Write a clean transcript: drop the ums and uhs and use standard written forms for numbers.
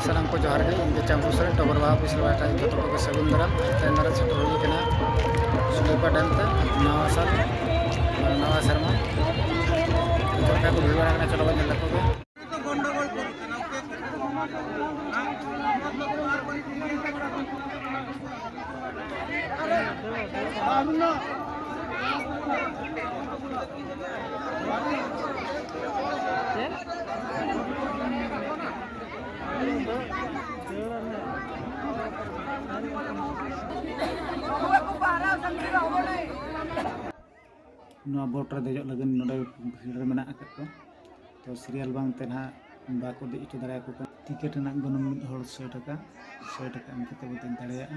सानाम को जोहार गे इन चांपू सर टबर बाहा पिछले टाइम जो को सगुन दाराम तैन दारा सेटर हुई कना सुलेपा डैम ते नवा साल नवा शर्मा तो का को भिड़ा कना चलो बन लको गे गंडगोल बोट रे देजो लगन नोडे भीड़ मेना को तो सीरियल बांग ते ना बाको दे इटो दाड़ा को टिकट ना गनम मिद हड़ 100 टाका एम कते बो देन दाड़ेया